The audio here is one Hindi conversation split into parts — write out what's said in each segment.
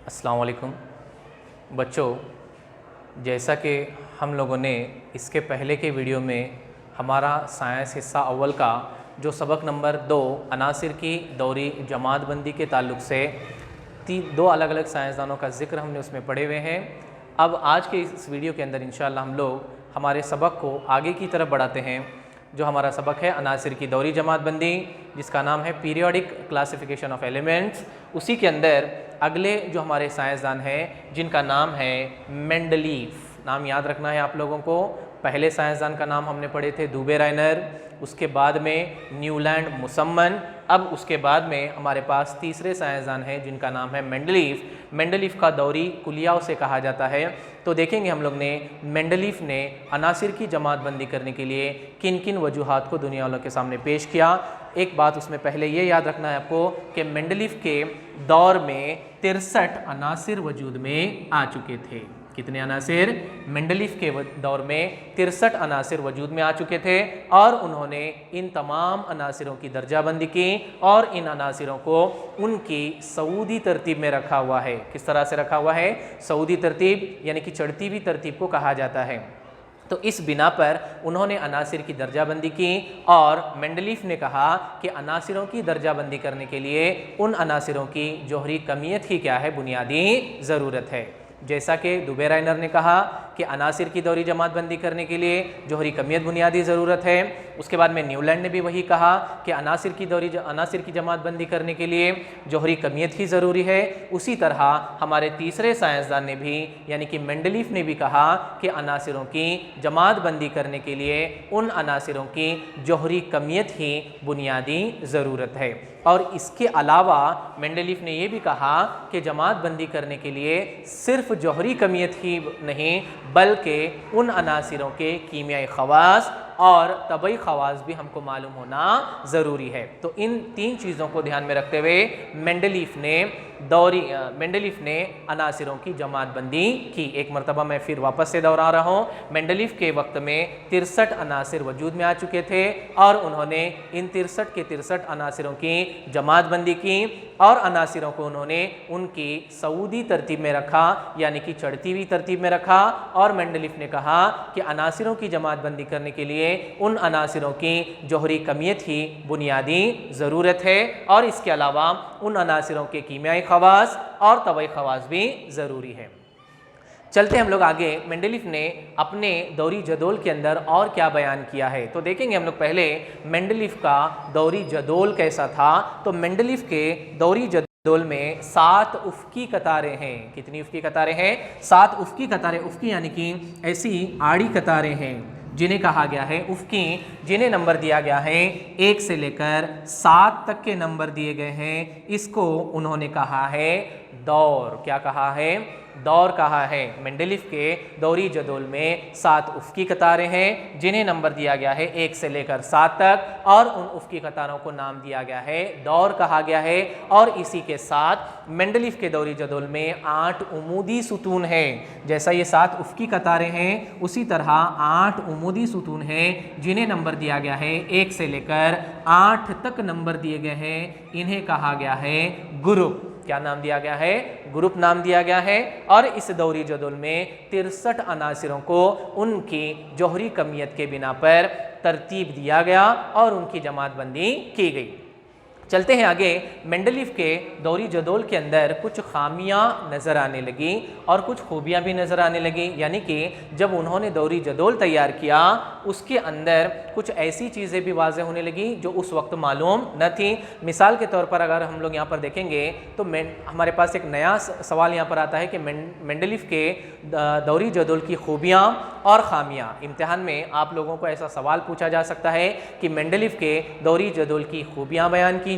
अस्सलाम वालेकुम बच्चों, जैसा कि हम लोगों ने इसके पहले के वीडियो में हमारा साइंस हिस्सा अव्वल का जो सबक नंबर 2 अनासिर की दौरी जमातबंदी के ताल्लुक़ से दो अलग अलग साइंसदानों का ज़िक्र हमने उसमें पढ़े हुए हैं। अब आज के इस वीडियो के अंदर इंशाअल्लाह हम लोग हमारे सबक को आगे की तरफ बढ़ाते हैं। जो हमारा सबक है अनासिर की दौरी जमातबंदी, जिसका नाम है पीरियोडिक क्लासिफिकेशन ऑफ एलिमेंट्स। उसी के अंदर अगले जो हमारे साइंसदान हैं जिनका नाम है मेंडलीफ, नाम याद रखना है आप लोगों को। पहले साइंसदान का नाम हमने पढ़े थे दुबे राइनर, उसके बाद में न्यूलैंड मुसम्मन, अब उसके बाद में हमारे पास तीसरे साइंसदान हैं जिनका नाम है मेंडलीफ। मेंडलीफ का दौरी कुलिया उसे कहा जाता है। तो देखेंगे हम लोग ने मेंडलीफ ने अनासिर की जमातबंदी करने के लिए किन किन वजूहात को दुनिया वालों के सामने पेश किया। एक बात उसमें पहले ये याद रखना है आपको कि मेंडलीफ के दौर में 63 अनासिर वजूद में आ चुके थे। कितने अनासिर? मेंडलीफ के दौर में 63 अनासिर वजूद में आ चुके थे और उन्होंने इन तमाम अनासिरों की दर्जाबंदी की और इन अनासिरों को उनकी सऊदी तरतीब में रखा हुआ है। किस तरह से रखा हुआ है? सऊदी तरतीब, यानी कि चढ़ती हुई तरतीब को कहा जाता है। तो इस बिना पर उन्होंने अनासिर की दर्जाबंदी की और मेंडलीफ ने कहा कि अनासिरों की दर्जाबंदी करने के लिए उन अनासिरों की जोहरी कमियत की क्या है? बुनियादी ज़रूरत है। जैसा कि दुबे राइनर ने कहा कि अनासिर की दौरी जमातबंदी करने के लिए जोहरी कमियत बुनियादी ज़रूरत है। उसके बाद में न्यूलैंड ने भी वही कहा कि अनासिर की जमातबंदी करने के लिए जोहरी कमियत ही ज़रूरी है। उसी तरह हमारे तीसरे साइंसदान ने भी यानी कि मेंडलीफ ने भी कहा कि अनासिरों की जमातबंदी करने के लिए उन अनासिरों की जोहरी कमियत ही बुनियादी ज़रूरत है। और इसके अलावा मेंडलीफ ने यह भी कहा कि जमातबंदी करने के लिए सिर्फ जोहरी कमियत ही नहीं बल्कि उन अनासिरों के कीमियाई खवास और तबई खवास भी हमको मालूम होना ज़रूरी है। तो इन तीन चीज़ों को ध्यान में रखते हुए मेंडलीफ ने अनासिरों की जमातबंदी की। एक मरतबा मैं फिर वापस से दोहरा रहा हूँ, मेंडलीफ के वक्त में 63 अनासिर वजूद में आ चुके थे और उन्होंने इन 63 के 63 अनासिरों की जमातबंदी की और अनासिरों को उन्होंने उनकी सऊदी तरतीब में रखा, यानी कि चढ़ती हुई तरतीब में रखा। और मेंडलीफ ने कहा कि अनासिरों की जमातबंदी करने के लिए उन अनासिरों की जोहरी कमियत ही बुनियादी ज़रूरत है और इसके अलावा उन अनासिरों के कीमियाई खवास और तबई खवास भी ज़रूरी है। चलते हम लोग आगे, मेंडलीफ ने अपने दौरी जदोल के अंदर और क्या बयान किया है। तो देखेंगे हम लोग पहले मेंडलीफ का दौरी जदोल कैसा था। तो मेंडलीफ के दौरी जदोल में 7 उफ़क़ी कतारें हैं। कितनी उफ़क़ी कतारें हैं? 7 उफ़क़ी कतारें। उफ़क़ी यानी कि ऐसी आड़ी कतारें हैं जिन्हें कहा गया है उफ़क़ी, जिन्हें नंबर दिया गया है 1 से लेकर 7 तक के नंबर दिए गए हैं। इसको उन्होंने कहा है दौर। क्या कहा है? दौर कहा है। मेंडलीफ के दौरी जदोल में 7 उफ़क़ी कतारें हैं जिन्हें नंबर दिया गया है 1 से लेकर 7 तक और उन उफ़क़ी कतारों को नाम दिया गया है दौर कहा गया है। और इसी के साथ मेंडलीफ के दौरी जदोल में 8 उमूदी सुतून हैं। जैसा ये 7 उफ़क़ी कतारें हैं उसी तरह 8 उमूदी सुतून हैं जिन्हें नंबर दिया गया है 1 से लेकर 8 तक नंबर दिए गए हैं। इन्हें कहा गया है ग्रुप। क्या नाम दिया गया है? ग्रुप नाम दिया गया है। और इस दौरी जदोल में 63 अनासिरों को उनकी जोहरी कमियत के बिना पर तरतीब दिया गया और उनकी जमातबंदी की गई। चलते हैं आगे, मेंडलीफ के दौरी जदोल के अंदर कुछ खामियां नज़र आने लगी और कुछ खूबियां भी नज़र आने लगी। यानी कि जब उन्होंने दौरी जदोल तैयार किया उसके अंदर कुछ ऐसी चीज़ें भी वाज़ेह होने लगी जो उस वक्त मालूम न थी। मिसाल के तौर पर अगर हम लोग यहाँ पर देखेंगे तो हमारे पास एक नया सवाल यहाँ पर आता है कि मेंडलीफ के दौरी जदोल की खूबियाँ और खामियाँ। इम्तिहान में आप लोगों को ऐसा सवाल पूछा जा सकता है कि मेंडलीफ के दौरी जदोल की खूबियाँ बयान कीजिए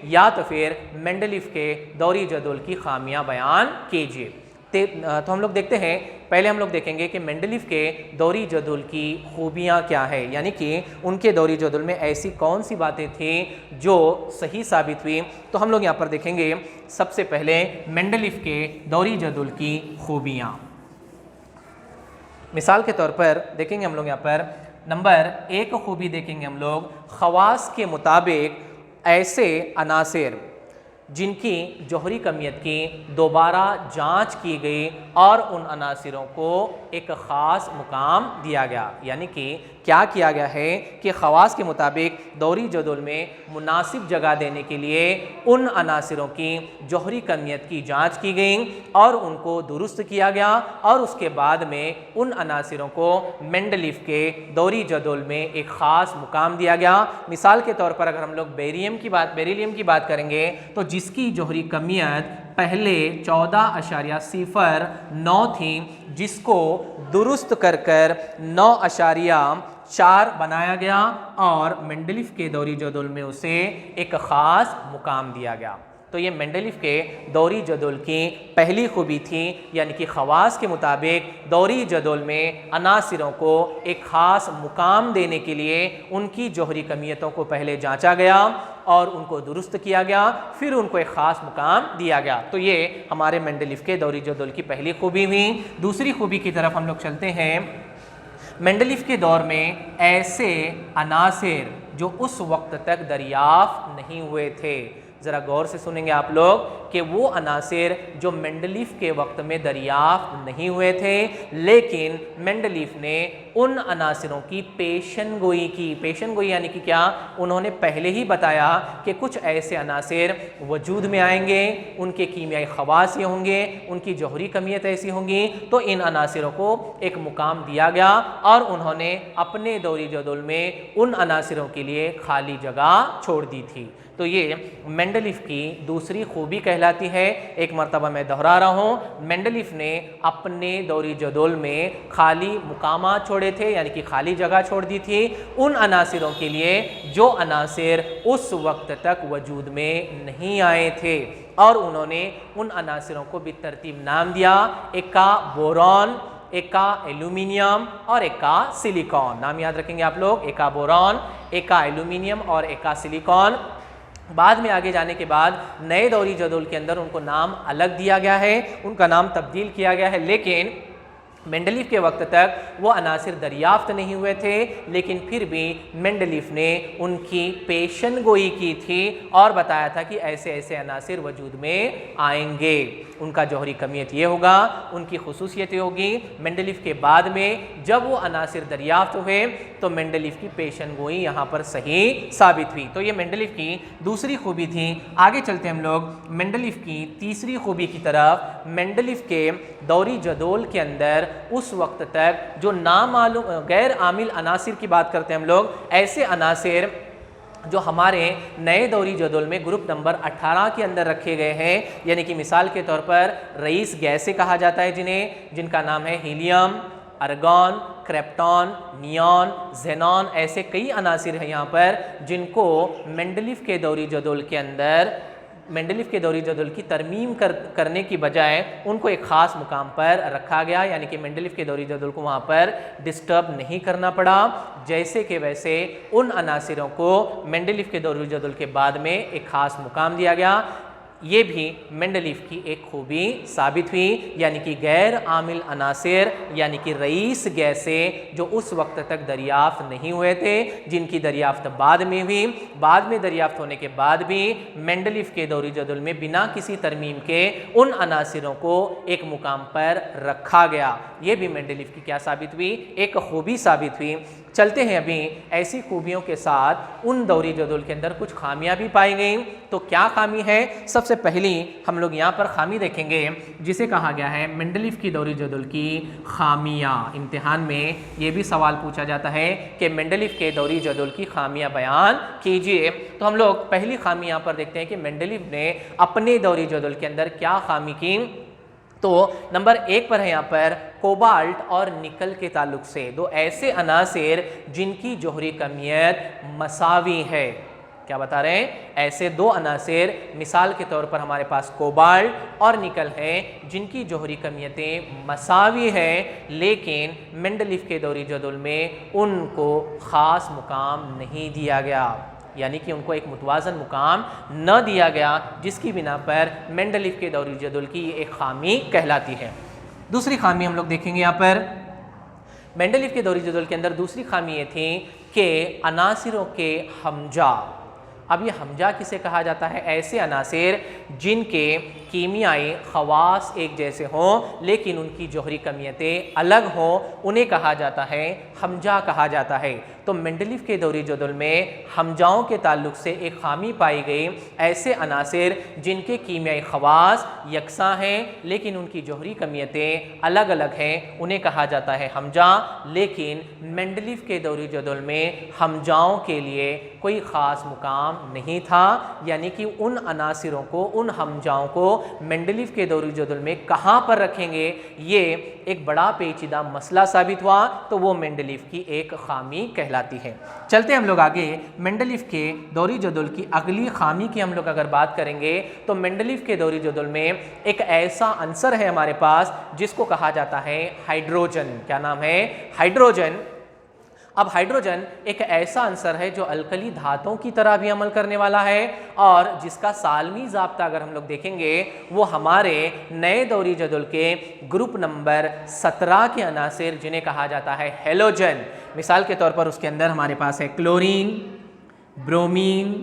या तो फिर मेंडलीफ के दौरी जदोल की खामियां बयान कीजिए। तो हम लोग देखते हैं, पहले हम लोग देखेंगे कि मेंडलीफ के दौरी जदोल की खूबियां क्या है, यानी कि उनके दौरी जदोल में ऐसी कौन सी बातें थी जो सही साबित हुई। तो हम लोग यहाँ पर देखेंगे सबसे पहले मेंडलीफ के दौरी जदोल की खूबियां। मिसाल के तौर पर देखेंगे हम लोग यहाँ पर नंबर 1 खूबी देखेंगे हम लोग, खवास के मुताबिक ऐसे अनासिर जिनकी जौहरी कमियत की दोबारा जांच की गई और उन अनासिरों को एक ख़ास मुकाम दिया गया। यानी कि क्या किया गया है कि ख़वास के मुताबिक दौरी जदुल में मुनासिब जगह देने के लिए उन अनासिरों की जौहरी कमियत की जांच की गई और उनको दुरुस्त किया गया और उसके बाद में उन अनासिरों को मेंडलीफ के दौरी जदुल में एक ख़ास मुकाम दिया गया। मिसाल के तौर पर अगर हम लोग बेरिलियम की बात करेंगे तो जिसकी जौहरी कमियत पहले 14.09 थी, जिसको दुरुस्त कर 9.4 बनाया गया और मेंडलीफ के दौरी जदुल में उसे एक ख़ास मुकाम दिया गया। तो ये मेंडलीफ के दौरी जदुल की पहली खूबी थी, यानी कि ख़वास के मुताबिक दौरी जदुल में अनासिरों को एक ख़ास मुकाम देने के लिए उनकी जौहरी कमियतों को पहले जांचा गया और उनको दुरुस्त किया गया, फिर उनको एक ख़ास मुकाम दिया गया। तो ये हमारे मेंडलीफ के दौरी जदुल की पहली खूबी हुई। दूसरी खूबी की तरफ हम लोग चलते हैं। मेंडलीफ के दौर में ऐसे अनासिर जो उस वक्त तक दरियाफ्त नहीं हुए थे, ज़रा गौर से सुनेंगे आप लोग कि वो अनासिर जो मेंडलीफ के वक्त में दरियाफ्त नहीं हुए थे, लेकिन मेंडलीफ ने उन अनासिरों की पेशन गोई की। पेशन गोई यानी कि क्या, उन्होंने पहले ही बताया कि कुछ ऐसे अनासिर वजूद में आएंगे, उनके कीमियाई ख़वास ये होंगे, उनकी जौहरी कमियत ऐसी होंगी, तो इन अनासिरों को एक मुकाम दिया गया और उन्होंने अपने दौरी जदुल में उन अनासिरों के लिए खाली जगह छोड़ दी थी। तो ये मेंडलीफ की दूसरी खूबी कहलाती है। एक मरतबा मैं दोहरा रहा हूँ, मेंडलीफ ने अपने दौरी जदुल में खाली मुकामात छोड़े थे, यानी कि खाली जगह छोड़ दी थी उन अनासिरों के लिए जो अनासिर उस वक्त तक वजूद में नहीं आए थे, और उन्होंने उन अनासिरों को बितरतीब नाम दिया। एक का बोरॉन, एक का एल्यूमिनियम और एक का सिलिकॉन। नाम याद रखेंगे आप लोग, एक का बोरॉन, एक का एल्यूमिनियम और एक का सिलिकॉन। बाद में आगे जाने के बाद नए दौरी जदुल के अंदर उनको नाम अलग दिया गया है, उनका नाम तब्दील किया गया है, लेकिन मेंडलीफ के वक्त तक वो अनासिर दरियाफ्त नहीं हुए थे, लेकिन फिर भी मेंडलीफ ने उनकी पेशन गोई की थी और बताया था कि ऐसे ऐसे अनासिर वजूद में आएंगे, उनका जौहरी कमियत ये होगा, उनकी खुसूसियतें होगी। मेंडलीफ के बाद में जब वो अनासिर दरियाफ्त हुए तो मेंडलीफ की पेशन गोई यहाँ पर सही साबित हुई। तो ये मेंडलीफ की दूसरी खूबी थी। आगे चलते हम लोग मेंडलीफ की तीसरी खूबी की तरफ। मेंडलीफ के दौरी जदुल के अंदर उस वक्त तक जो नामालूम गैर आमिल अनासिर की बात करते हैं हम लोग, ऐसे अनासिर जो हमारे नए दौरी जदुल में ग्रुप नंबर 18 के अंदर रखे गए हैं, यानी कि मिसाल के तौर पर रईस गैसें कहा जाता है जिनका नाम है helium, argon, krypton, neon, xenon, ऐसे कई अनासिर हैं यहाँ पर जिनको मेंडलीफ के दौरी जदुल के अंदर मेंडलीफ के दौरी जदुल की तरमीम करने की बजाय उनको एक ख़ास मुकाम पर रखा गया, यानी कि मेंडलीफ के दौरी जदुल को वहाँ पर डिस्टर्ब नहीं करना पड़ा। जैसे कि वैसे उन अनासिरों को मेंडलीफ के दौरी जदुल के बाद में एक ख़ास मुकाम दिया गया। ये भी मेंडलीफ की एक खूबी साबित हुई, यानी कि गैर आमिल अनासिर यानी कि रईस गैसें जो उस वक्त तक दरियाफ्त नहीं हुए थे, जिनकी दरियाफ्त बाद में हुई, बाद में दरियाफ्त होने के बाद भी मेंडलीफ के दौरी जदुल में बिना किसी तरमीम के उन अनासिरों को एक मुकाम पर रखा गया। ये भी मेंडलीफ की क्या साबित हुई, एक खूबी साबित हुई। चलते हैं अभी ऐसी खूबियों के साथ उन दौरी जदुल के अंदर कुछ खामियां भी पाई गई। तो क्या खामी है, सबसे पहली हम लोग यहाँ पर खामी देखेंगे जिसे कहा गया है मेंडलीफ की दौरी जदुल की खामियां। इम्तिहान में ये भी सवाल पूछा जाता है कि मेंडलीफ के दौरी जदुल की खामियां बयान कीजिए। तो हम लोग पहली खामी यहाँ पर देखते हैं कि मेंडलीफ ने अपने दौरी जदुल के अंदर क्या खामी की। तो नंबर 1 पर है यहाँ पर कोबाल्ट और निकल के ताल्लुक से दो ऐसे अनासिर जिनकी जौहरी कमियत मसावी है। क्या बता रहे हैं, ऐसे दो अनासिर, मिसाल के तौर पर हमारे पास कोबाल्ट और निकल है जिनकी जौहरी कमियतें मसावी है, लेकिन मेंडलीफ के दौरी जदुल में उनको ख़ास मुकाम नहीं दिया गया, यानी कि उनको एक मुतवाज़न मुकाम न दिया गया, जिसकी बिना पर मेंडलीफ के दौरी जदुल की एक खामी कहलाती है। दूसरी खामी हम लोग देखेंगे यहाँ पर मेंडलीफ के दौरी जदुल के अंदर दूसरी खामी ये थी कि अनासिरों के हमजा अब ये हमजा किसे कहा जाता है? ऐसे अनासिर जिनके कीमियाई खवास एक जैसे हों लेकिन उनकी जौहरी कमियतें अलग हों, उन्हें कहा जाता है हमजा कहा जाता है। तो मेंडलीव के दौरी जदुल में हमजाओं के ताल्लुक से एक खामी पाई गई। ऐसे अनासिर जिनके कीमियाई खवास यकसा हैं लेकिन उनकी जौहरी कमियतें अलग अलग हैं, उन्हें कहा जाता है हमजा। लेकिन मेंडलीव के दौरी जदुल में हमजाओं के लिए कोई ख़ास मुकाम नहीं था, यानी कि उन अनासिरों को, उन हमजाओं को मेंडलीव के दौरी जदुल में कहाँ पर रखेंगे, ये एक बड़ा पेचीदा मसला साबित हुआ। तो वो मेंडलीव की एक खामी कहलाती है। चलते हम लोग आगे। मेंडलीव के दौरी जदुल की अगली खामी की हम लोग अगर बात करेंगे तो मेंडलीव के दौरी जदुल में एक ऐसा अंसर है हमारे पास जिसको कहा जाता है हाइड्रोजन। क्या नाम है? हाइड्रोजन। अब हाइड्रोजन एक ऐसा अंसर है जो अल्कली धातुओं की तरह भी अमल करने वाला है और जिसका सालमी ज़ाब्ता अगर हम लोग देखेंगे वो हमारे नए दौरी जदुल के ग्रुप नंबर 17 के अनासिर जिन्हें कहा जाता है हेलोजन। मिसाल के तौर पर उसके अंदर हमारे पास है क्लोरीन, ब्रोमीन,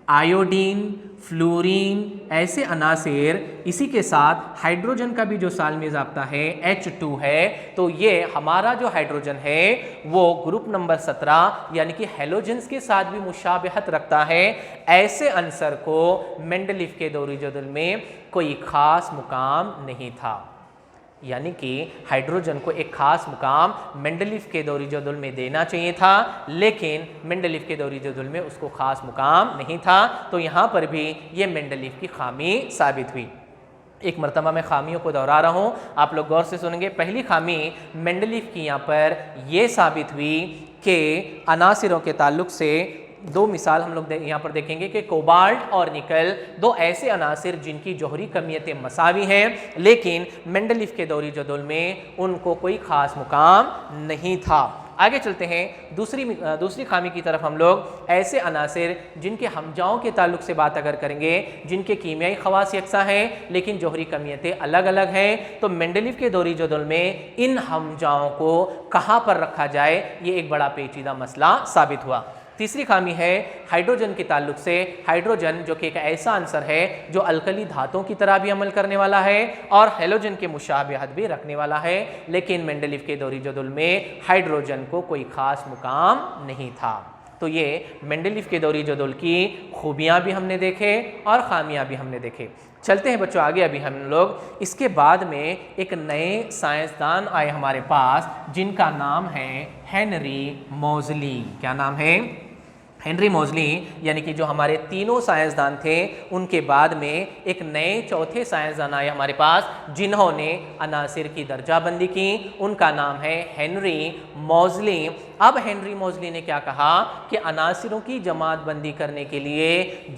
आयोडीन, फ्लोरीन, ऐसे अनासिर। इसी के साथ हाइड्रोजन का भी जो सालमी ज़ाब्ता है H2 है। तो ये हमारा जो हाइड्रोजन है वो ग्रुप नंबर 17 यानी कि हेलोजेंस के साथ भी मुशाबहत रखता है। ऐसे अंसर को मेंडलीव के दौरी जदुल में कोई ख़ास मुकाम नहीं था, यानी कि हाइड्रोजन को एक खास मुकाम मेंडलीव के दौरी जदुल में देना चाहिए था, लेकिन मेंडलीव के दौरी जदुल में उसको खास मुकाम नहीं था। तो यहाँ पर भी ये मेंडलीव की खामी साबित हुई। एक मरतबा मैं खामियों को दोहरा रहा हूँ, आप लोग गौर से सुनेंगे। पहली खामी मेंडलीव की यहाँ पर यह साबित हुई कि अनासिरों के ताल्लुक से दो मिसाल हम लोग यहाँ पर देखेंगे कि कोबाल्ट और निकल दो ऐसे अनासिर जिनकी जौहरी कमियतें मसावी हैं लेकिन मेंडलीव के दौरी जदुल में उनको कोई ख़ास मुकाम नहीं था। आगे चलते हैं दूसरी खामी की तरफ। हम लोग ऐसे अनासिर जिनके हमजाओं के ताल्लुक से बात अगर करेंगे, जिनके कीमियाई खवास यकसा हैं लेकिन जौहरी कमियतें अलग अलग हैं, तो मेंडलीव के दौरी जदुल में इन हमजाओं को कहाँ पर रखा जाए, ये एक बड़ा पेचीदा मसला साबित हुआ। तीसरी खामी है हाइड्रोजन के ताल्लुक से। हाइड्रोजन जो कि एक ऐसा अंसर है जो अल्कली धातुओं की तरह भी अमल करने वाला है और हेलोजन के मुशाबहत भी रखने वाला है, लेकिन मेंडलीव के दौरी जदुल में हाइड्रोजन को कोई ख़ास मुकाम नहीं था। तो ये मेंडलीव के दौरी जदुल की खूबियाँ भी हमने देखे और खामियाँ भी हमने देखे। चलते हैं बच्चों आगे। अभी हम लोग इसके बाद में एक नए साइंसदान आए हमारे पास जिनका नाम है हेनरी मोज़ली। क्या नाम है? हेनरी मोज़ली। यानी कि जो हमारे तीनों साइंसदान थे उनके बाद में एक नए चौथे साइंसदान आए हमारे पास जिन्होंने अनासिर की दर्जाबंदी की। उनका नाम है हेनरी मोज़ली। अब हेनरी मोज़ली ने क्या कहा कि अनासिरों की जमातबंदी करने के लिए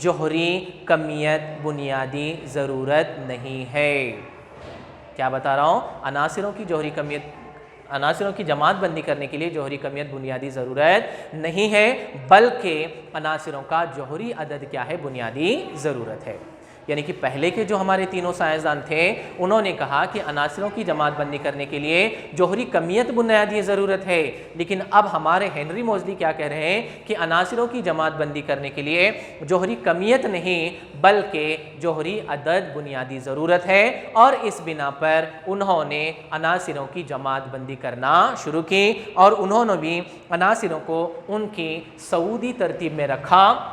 जौहरी कमियत बुनियादी ज़रूरत नहीं है। क्या बता रहा हूँ? अनासिरों की जमातबंदी करने के लिए जौहरी कमियत बुनियादी ज़रूरत नहीं है, बल्कि अनासिरों का जौहरी अदद क्या है? बुनियादी ज़रूरत है। यानी कि पहले के जो हमारे तीनों साइंसदान थे उन्होंने कहा कि अनासिरों की जमातबंदी करने के लिए जौहरी कमियत बुनियादी ज़रूरत है, लेकिन अब हमारे हेनरी मोज़ली क्या कह रहे हैं कि अनासिरों की जमातबंदी करने के लिए जौहरी कमियत नहीं बल्कि जौहरी अदद बुनियादी ज़रूरत है। और इस बिना पर उन्होंने अनासिरों की जमातबंदी करना शुरू की और उन्होंने भी अनासिरों को उनकी सऊदी तरतीब में रखा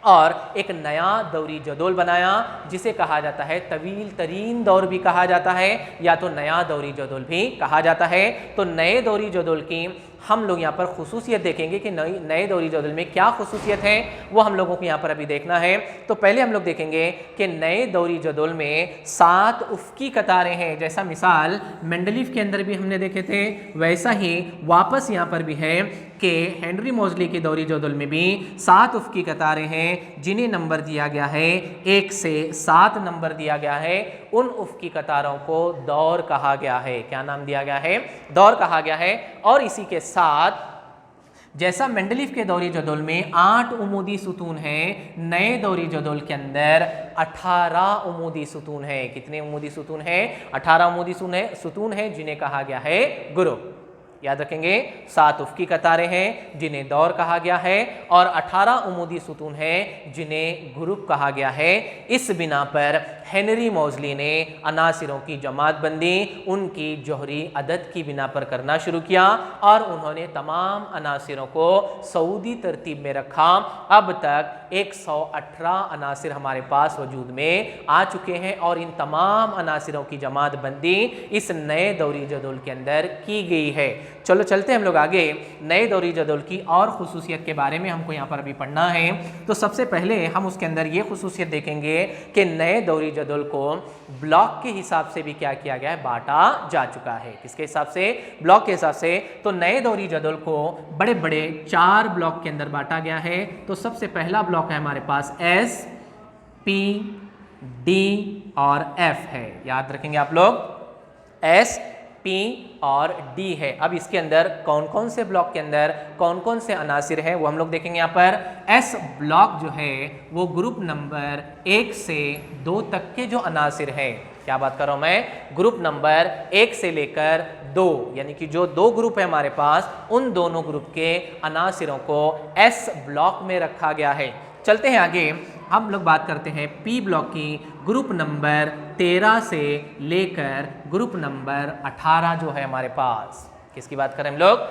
और एक नया दौरी जदौल बनाया जिसे कहा जाता है तवील तरीन दौर भी कहा जाता है या तो नया दौरी जदौल भी कहा जाता है। तो नए दौरी जदौल की हम लोग यहाँ पर खुसूसियत देखेंगे कि नए दौरी जदौल में क्या खुसूसियत है वो हम लोगों को यहाँ पर अभी देखना है। तो पहले हम लोग देखेंगे कि नए दौरी जदौल में 7 उफ़क़ी कतारें हैं। जैसा मिसाल मेंडलीव के अंदर भी हमने देखे थे वैसा ही वापस यहाँ पर भी है कि हेनरी मोज़ली के दौरी जदौल में भी 7 उफ़क़ी कतारें हैं जिन्हें नंबर दिया गया है 1 से 7 नंबर दिया गया है। उन उफ़क़ी कतारों को दौर कहा गया है। क्या नाम दिया गया है? दौर कहा गया है। और इसी के साथ जैसा मेंडलीव के दौरी जदौल में 8 उमूदी सुतून हैं, नए दौरी जदौल के अंदर 18 उमूदी सुतून हैं। कितने उमूदी सुतून हैं? 18 उमूदी सुतून हैं जिन्हें कहा गया है ग्रुप। याद रखेंगे 7 उफ़क़ी कतारें हैं जिन्हें दौर कहा गया है और 18 उमूदी सुतून हैं जिन्हें ग्रुप कहा गया है। इस बिना पर हेनरी मौजली ने अनासिरों की जमातबंदी उनकी जोहरी अदद की बिना पर करना शुरू किया और उन्होंने तमाम अनासिरों को सऊदी तरतीब में रखा। अब तक 118 अनासिर हमारे पास वजूद में आ चुके हैं और इन तमाम अनासिरों की जमातबंदी इस नए दौरी जदुल के अंदर की गई है। चलो चलते हैं हम लोग आगे। नए दौरी जदुल की और खुसूसियत के बारे में हमको यहाँ पर अभी पढ़ना है। तो सबसे पहले हम उसके अंदर ये खुसूसियत देखेंगे कि नए दौरी जदुल को ब्लॉक के हिसाब से भी क्या किया गया है, बांटा जा चुका है। किसके हिसाब से? ब्लॉक के हिसाब से। तो नए दौरी जदुल को बड़े बड़े 4 ब्लॉक के अंदर बांटा गया है। तो सबसे पहला ब्लॉक है हमारे पास S, P, D और F है। याद रखेंगे आप लोग, S, P और D है। अब इसके अंदर कौन कौन से ब्लॉक के अंदर कौन कौन से अनासिर हैं वो हम लोग देखेंगे। यहाँ पर S ब्लॉक जो है वो ग्रुप नंबर 1 से 2 तक के जो अनासिर हैं, क्या बात कर रहा हूँ मैं, ग्रुप नंबर 1 से लेकर 2, यानी कि जो 2 ग्रुप है हमारे पास, उन दोनों ग्रुप के अनासिरों को S ब्लॉक में रखा गया है। चलते हैं आगे, हम लोग बात करते हैं P ब्लॉक की। ग्रुप नंबर 13 से लेकर ग्रुप नंबर 18 जो है हमारे पास, किसकी बात कर रहे हैं हम लोग?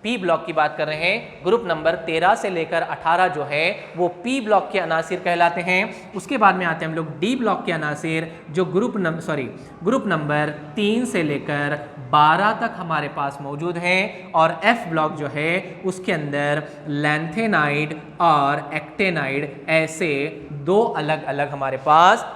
P ब्लॉक की बात कर रहे हैं। ग्रुप नंबर 13 से लेकर 18 जो है वो P ब्लॉक के अनासिर कहलाते हैं। उसके बाद में आते हैं हम लोग D ब्लॉक के अनासिर, जो ग्रुप नंबर 3 से लेकर 12 तक हमारे पास मौजूद हैं। और F ब्लॉक जो है उसके अंदर लैंथेनाइड और एक्टेनाइड ऐसे 2 अलग अलग हमारे पास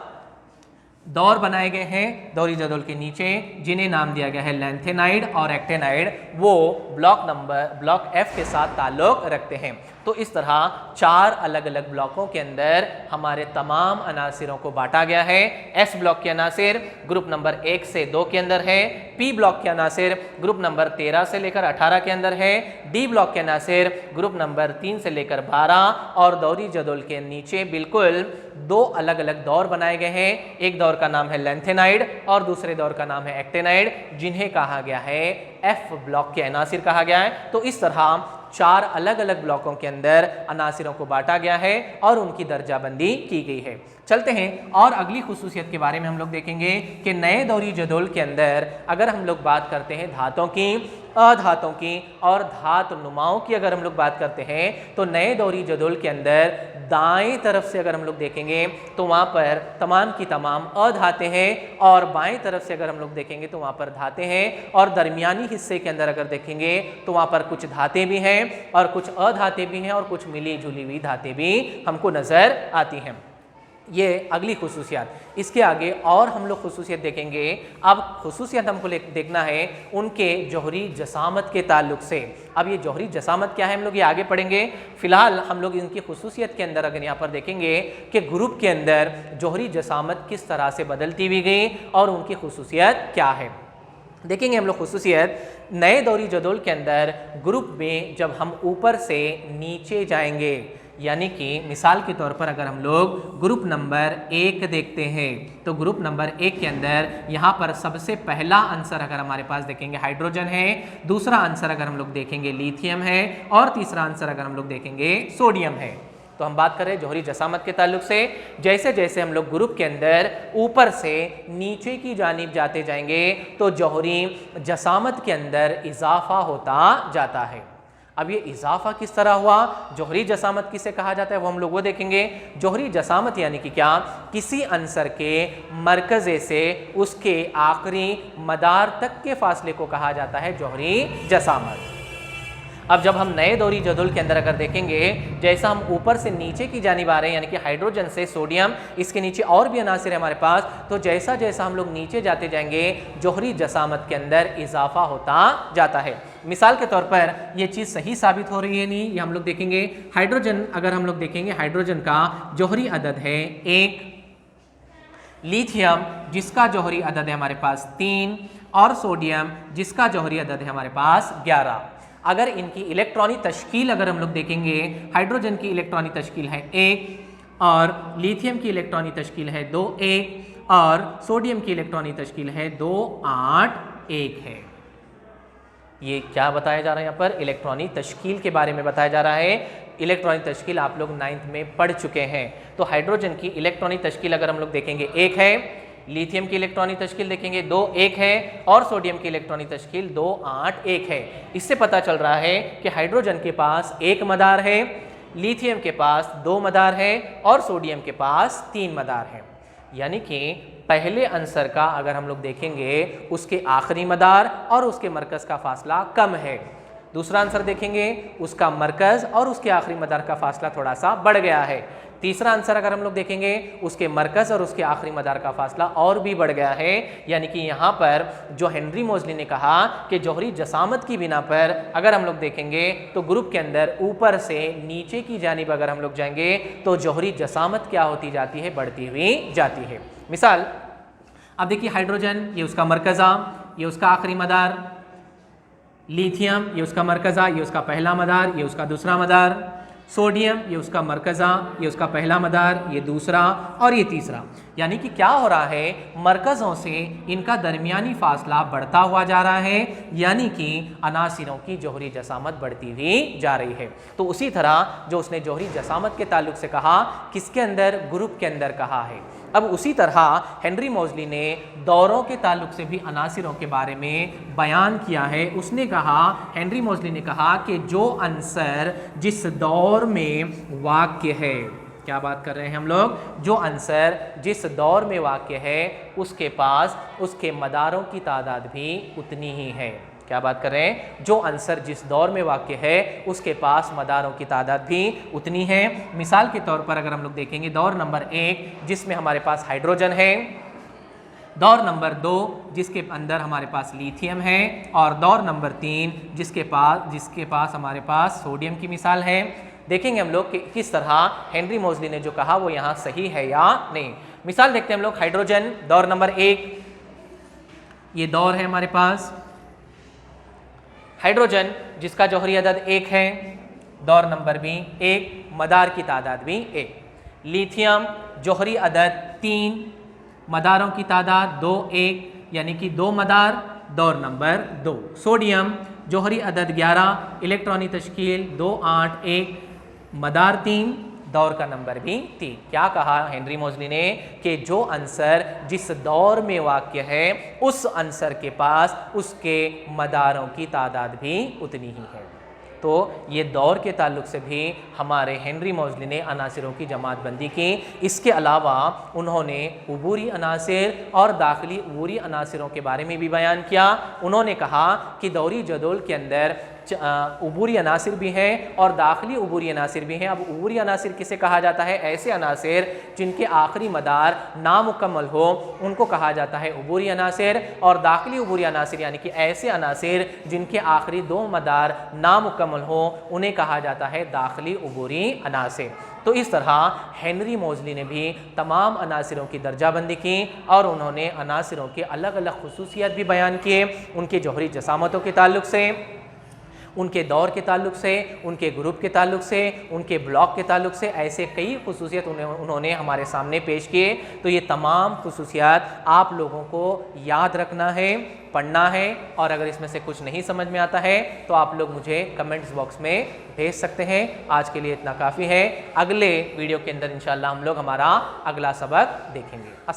दौर बनाए गए हैं दौरी जदुल के नीचे, जिन्हें नाम दिया गया है लैंथेनाइड और एक्टेनाइड। वो ब्लॉक F के साथ ताल्लुक रखते हैं। तो इस तरह 4 अलग अलग ब्लॉकों के अंदर हमारे तमाम अनासिरों को बांटा गया है। S ब्लॉक के अनासिर ग्रुप नंबर 1 से 2 के अंदर है। P ब्लॉक के अनासिर ग्रुप नंबर 13 से लेकर 18 के अंदर है। D ब्लॉक के अनासिर ग्रुप नंबर 3 से लेकर 12। और दौरी जदुल के नीचे बिल्कुल 2 अलग अलग दौर बनाए गए हैं। एक दौर का नाम है लैंथेनाइड और दूसरे दौर का नाम है एक्टेनाइड, जिन्हें कहा गया है F ब्लॉक के अनासिर कहा गया है। तो इस तरह 4 अलग अलग ब्लॉकों के अंदर अनासिरों को बांटा गया है और उनकी दर्जाबंदी की गई है। चलते हैं और अगली खुसूसियत के बारे में हम लोग देखेंगे कि नए दौरी जदुल के अंदर अगर हम लोग बात करते हैं धातों की, अधातों की और धातु नुमाओं की अगर हम लोग बात करते हैं, तो नए दौरी जदुल के अंदर दाएं तरफ से अगर हम लोग देखेंगे तो वहाँ पर तमाम की तमाम अधातें हैं और बाएं तरफ से अगर हम लोग देखेंगे तो वहाँ पर धातें हैं। और दरमियानी हिस्से के अंदर अगर देखेंगे तो वहाँ पर कुछ धातें भी हैं और कुछ अधातें भी हैं और कुछ मिली जुली हुई धातें भी हमको नज़र आती हैं। ये अगली खुसूसियत। इसके आगे और हम लोग खुसूसियत देखेंगे। अब खुसूसियत हमको देखना है उनके जोहरी जसामत के ताल्लुक से। अब ये जोहरी जसामत क्या है हम लोग ये आगे पढ़ेंगे। फिलहाल हम लोग इनकी खुसूसियत के अंदर अगर यहाँ पर देखेंगे कि ग्रुप के अंदर जोहरी जसामत किस तरह से बदलती हुई गई और उनकी खुसूसियत क्या है, देखेंगे हम लोग खुसूसियत। नए दौरी जदुल के अंदर ग्रुप में जब हम ऊपर से नीचे जाएंगे, यानी कि मिसाल के तौर पर अगर हम लोग ग्रुप नंबर 1 देखते हैं तो ग्रुप नंबर 1 के अंदर यहाँ पर सबसे पहला आंसर अगर हमारे पास देखेंगे हाइड्रोजन है, दूसरा आंसर अगर हम लोग देखेंगे लिथियम है और तीसरा आंसर अगर हम लोग देखेंगे सोडियम है। तो हम बात कर रहे हैं जोहरी जसामत के ताल्लुक से। जैसे जैसे हम लोग ग्रुप के अंदर ऊपर से नीचे की जानिब जाते जाएंगे तो जोहरी जसामत के अंदर इजाफा होता जाता है। अब ये इजाफा किस तरह हुआ, जोहरी जसामत किसे कहा जाता है वो हम लोग वो देखेंगे। जोहरी जसामत यानी कि क्या, किसी अंसर के मरकज़े से उसके आखिरी मदार तक के फासले को कहा जाता है जोहरी जसामत। अब जब हम नए दौरी जदुल के अंदर अगर देखेंगे, जैसा हम ऊपर से नीचे की जानिब आ रहे हैं यानी कि हाइड्रोजन से सोडियम, इसके नीचे और भी अनासिर है हमारे पास, तो जैसा जैसा हम लोग नीचे जाते जाएंगे जोहरी जसामत के अंदर इजाफा होता जाता है। मिसाल के तौर पर ये चीज़ सही साबित हो रही है नहीं, ये हम लोग देखेंगे। हाइड्रोजन अगर हम लोग देखेंगे, हाइड्रोजन का जोहरी अदद है 1, लिथियम जिसका जोहरी अदद है हमारे पास 3 और सोडियम जिसका जोहरी अदद है हमारे पास 11। अगर इनकी इलेक्ट्रॉनिक तश्कील अगर हम लोग देखेंगे, हाइड्रोजन की इलेक्ट्रॉनिक तश्कील है 1 और लिथियम की इलेक्ट्रॉनिक तश्कील है 2-1 और सोडियम की इलेक्ट्रॉनिक तश्कील है 2-8-1 है। ये क्या बताया जा रहा है यहाँ पर? इलेक्ट्रॉनिक तश्कील के बारे में बताया जा रहा है। इलेक्ट्रॉनिक तश्कील आप लोग 9th में पढ़ चुके हैं। तो हाइड्रोजन की इलेक्ट्रॉनिक तश्कील अगर हम लोग देखेंगे, एक है लिथियम की इलेक्ट्रॉनिक तश्कील देखेंगे 2 1 है, और सोडियम की इलेक्ट्रॉनिक तश्कील 2 8 1 है। इससे पता चल रहा है कि हाइड्रोजन के पास 1 मदार है, लिथियम के पास 2 मदार है और सोडियम के पास 3 मदार है। यानी कि पहले आंसर का अगर हम लोग देखेंगे उसके आखिरी मदार और उसके मरकज़ का फासला कम है। दूसरा आंसर देखेंगे उसका मरकज़ और उसके आखिरी मदार का फासला थोड़ा सा बढ़ गया है। तीसरा आंसर अगर हम लोग देखेंगे उसके मरकज़ और उसके आखिरी मदार का फासला और भी बढ़ गया है। यानी कि यहाँ पर जो हेनरी मोज़ली ने कहा कि जौहरी जसामत की बिना पर अगर हम लोग देखेंगे तो ग्रुप के अंदर ऊपर से नीचे की जानिब अगर हम लोग जाएंगे तो जौहरी जसामत क्या होती जाती है? बढ़ती हुई जाती है। मिसाल अब देखिए, हाइड्रोजन ये उसका मरकज़ा, ये उसका आखिरी मदार, लिथियम ये उसका मरकज़ा, ये उसका पहला मदार, ये उसका दूसरा मदार, सोडियम ये उसका मरकज़ा, ये उसका पहला मदार, ये दूसरा और ये तीसरा। यानी कि क्या हो रहा है? मरकज़ों से इनका दरमियानी फासला बढ़ता हुआ जा रहा है, यानी कि अनासिरों की जौहरी जसामत बढ़ती हुई जा रही है। तो उसी तरह जो उसने जौहरी जसामत के ताल्लुक से कहा, किसके अंदर? ग्रुप के अंदर कहा है। अब उसी तरह हेनरी मोज़ली ने दौरों के ताल्लुक से भी अनासिरों के बारे में बयान किया है। उसने कहा, हेनरी मोज़ली ने कहा कि जो अंसर जिस दौर में वाक़ है, क्या बात कर रहे हैं हम लोग? जो अंसर जिस दौर में वाक़ है उसके पास उसके मदारों की तादाद भी उतनी ही है। क्या बात कर रहे हैं? जो अंसर जिस दौर में वाक़ है उसके पास मदारों की तादाद भी उतनी है। मिसाल के तौर पर अगर हम लोग देखेंगे, दौर नंबर 1 जिसमें हमारे पास हाइड्रोजन है, दौर नंबर 2 जिसके अंदर हमारे पास लिथियम है, और दौर नंबर 3 जिसके पास हमारे पास सोडियम की मिसाल है। देखेंगे हम लोग कि किस तरह हेनरी मोज़ली ने जो कहा वो यहाँ सही है या नहीं। मिसाल देखते हैं हम लोग, हाइड्रोजन दौर नंबर 1, ये दौर है हमारे पास। हाइड्रोजन जिसका जौहरी अदद 1 है, दौर नंबर भी 1, मदार की तादाद भी 1। लिथियम जौहरी अदद 3, मदारों की तादाद 2 1, यानी कि 2 मदार, दौर नंबर 2। सोडियम जौहरी अदद 11, इलेक्ट्रॉनिक तश्कील 2 8 1, मदार 3, दौर का नंबर भी 3। क्या कहा हेनरी मोज़ली ने? कि जो अंसर जिस दौर में वाक़ है उस अंसर के पास उसके मदारों की तादाद भी उतनी ही है। तो ये दौर के ताल्लुक से भी हमारे हेनरी मोज़ली ने अनासिरों की जमात बंदी की। इसके अलावा उन्होंने उबूरी अनासिर और दाखिली उबूरी अनासिरों के बारे में भी बयान किया। उन्होंने कहा कि दौरी जदोल के अंदर उबूरी अनासिर भी हैं और दाखिली उबूरी अनासिर भी हैं। अब उबूरी अनासिर किसे कहा जाता है? ऐसे अनासिर जिनके आखिरी मदार नामुकम्मल हो उनको कहा जाता है उबूरी अनासिर, और दाखिली उबूरी अनासिर यानी कि ऐसे अनासिर जिनके आखिरी 2 मदार नामुकम्मल हो उन्हें कहा जाता है दाखिली उबूरी अनासिर। तो इस तरह हेनरी मोज़ली ने भी तमाम अनासिरों की दर्जाबंदी की और उन्होंने अनासिरों के अलग अलग खुसूसियत भी बयान किए, उनके जौहरी जसामतों के ताल्लुक से, उनके दौर के ताल्लुक से, उनके ग्रुप के ताल्लुक से, उनके ब्लॉक के ताल्लुक से, ऐसे कई खुसूसियत उन्होंने हमारे सामने पेश किए। तो ये तमाम खुसूसियत आप लोगों को याद रखना है, पढ़ना है, और अगर इसमें से कुछ नहीं समझ में आता है तो आप लोग मुझे कमेंट्स बॉक्स में भेज सकते हैं। आज के लिए इतना काफ़ी है। अगले वीडियो के अंदर इंशाल्लाह हम लोग हमारा अगला सबक देखेंगे।